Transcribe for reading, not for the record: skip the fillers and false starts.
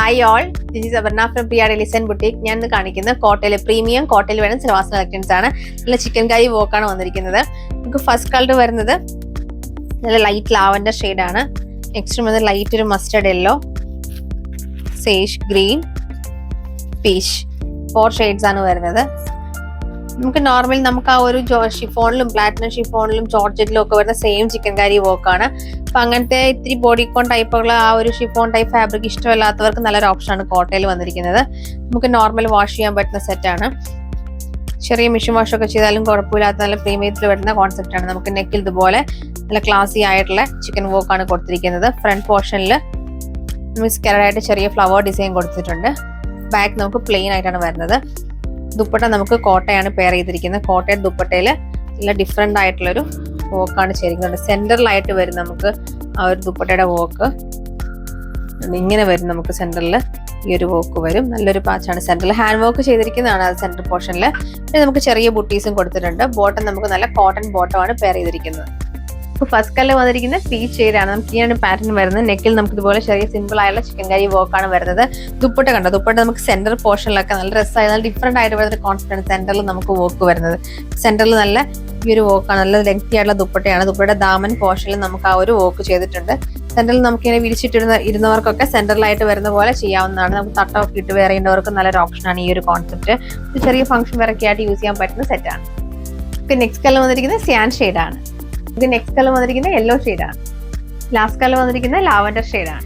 Hi all, this is Aparna from Priya design boutique. ഞാൻ ഇന്ന് കാണിക്കുന്ന കോട്ടയിൽ പ്രീമിയം കോട്ടയിൽ വരുന്ന സിലവാസ് കളക്ഷൻസ് ആണ്. നല്ല ചിക്കൻ കറി വർക്കാണ് വന്നിരിക്കുന്നത്. നമുക്ക് ഫസ്റ്റ് കളർ വരുന്നത് നല്ല ലൈറ്റ് ലാവൻഡർ ഷെയ്ഡാണ്. നെക്സ്റ്റ് വന്നത് ലൈറ്റ് ഒരു mustard yellow, sage green, peach, 4 shades ആണ് വരുന്നത്. നമുക്ക് നോർമൽ നമുക്ക് ആ ഒരു ഷിഫോണിലും പ്ലാറ്റിനം ഷിഫോണിലും ജോർജറ്റിലും ഒക്കെ വരുന്ന സെയിം ചിക്കൻ കറി വർക്കാണ്. അപ്പൊ അങ്ങനത്തെ ഇത്തിരി ബോഡിക്കോൺ ടൈപ്പുള്ള ആ ഒരു ഷിഫോൺ ടൈപ്പ് ഫാബ്രിക് ഇഷ്ടമല്ലാത്തവർക്ക് നല്ലൊരു ഓപ്ഷനാണ് കോട്ടയിൽ വന്നിരിക്കുന്നത്. നമുക്ക് നോർമൽ വാഷ് ചെയ്യാൻ പറ്റുന്ന സെറ്റാണ്. ചെറിയ മെഷീൻ വാഷ് ഒക്കെ ചെയ്താലും കുഴപ്പമില്ലാത്ത നല്ല പ്രീമിയത്തിൽ വരുന്ന കോൺസെപ്റ്റ് ആണ്. നമുക്ക് നെക്കിൽ ഇതുപോലെ നല്ല ക്ലാസി ആയിട്ടുള്ള ചിക്കൻ വർക്കാണ് കൊടുത്തിരിക്കുന്നത്. ഫ്രണ്ട് പോർഷനിൽ സ്കെലറായിട്ട് ചെറിയ ഫ്ലവർ ഡിസൈൻ കൊടുത്തിട്ടുണ്ട്. ബാക്ക് നമുക്ക് പ്ലെയിൻ ആയിട്ടാണ് വരുന്നത്. ദുപ്പട്ട നമുക്ക് കോട്ടയാണ് പെയർ ചെയ്തിരിക്കുന്നത്. കോട്ടയുടെ ദുപ്പട്ടയിൽ നല്ല ഡിഫറെന്റ് ആയിട്ടുള്ളൊരു വർക്കാണ് ചെയ്തിരിക്കുന്നത്. സെന്ററിലായിട്ട് വരും നമുക്ക് ആ ഒരു ദുപ്പട്ടയുടെ വർക്ക്. ഇങ്ങനെ വരും നമുക്ക് സെന്ററിൽ ഈ ഒരു വർക്ക് വരും. നല്ലൊരു പാച്ചാണ് സെന്ററിൽ ഹാൻഡ് വർക്ക് ചെയ്തിരിക്കുന്നതാണ് അത് സെന്റർ പോർഷനിൽ. പിന്നെ നമുക്ക് ചെറിയ ബുട്ടീസും കൊടുത്തിട്ടുണ്ട്. ബോട്ടം നമുക്ക് നല്ല കോട്ടൺ ബോട്ടമാണ് പെയർ ചെയ്തിരിക്കുന്നത്. ഫസ്റ്റ് കളർ വന്നിരിക്കുന്നത് പീച്ച് ഷെയ്ഡാണ്. നമുക്ക് ഇങ്ങനെയാണ് പാറ്റേൺ വരുന്നത്. നെക്കിൽ നമുക്ക് ഇതുപോലെ ചെറിയ സിമ്പിൾ ആയുള്ള ചിക്കൻ കറി വർക്കാണ് വരുന്നത്. ദുപ്പട്ട കണ്ടോ, ദുപ്പട്ട നമുക്ക് സെന്റർ പോർഷനിലൊക്കെ നല്ല രസമായി നല്ല ഡിഫറെന്റ് ആയിട്ട് വരുന്ന കോൺസെപ്റ്റാണ് സെന്ററിൽ നമുക്ക് വർക്ക് വരുന്നത്. സെന്ററിൽ നല്ല ഈ ഒരു വർക്കാണ്, നല്ല ലെങ്തി ആയിട്ടുള്ള ദുപ്പട്ടയാണ്. ദുപ്പട്ടയുടെ ദാമൻ പോർഷനിൽ നമുക്ക് ആ ഒരു വർക്ക് ചെയ്തിട്ടുണ്ട്. സെന്ററിൽ നമുക്ക് ഇങ്ങനെ ഇരുന്നവർക്കൊക്കെ സെന്ററിലായിട്ട് വരുന്ന പോലെ ചെയ്യാവുന്നതാണ്. നമുക്ക് തട്ടമൊക്കെ ഇട്ട് വെയർ ചെയ്യുന്നവർക്ക് നല്ലൊരു ഓപ്ഷനാണ് ഈ ഒരു കോൺസെപ്റ്റ്. ചെറിയ ഫംഗ്ഷൻ വെറൊക്കെ ആയിട്ട് യൂസ് ചെയ്യാൻ പറ്റുന്ന സെറ്റാണ്. നെക്സ്റ്റ് കളർ വന്നിരിക്കുന്നത് സിയാൻ ഷെയ്ഡാണ്. ഇത് നെക്സ്റ്റ് കളർ വന്നിരിക്കുന്നത് യെല്ലോ ഷെയ്ഡാണ്. ലാസ്റ്റ് കളർ വന്നിരിക്കുന്നത് ലാവൻഡർ ഷെയ്ഡാണ്.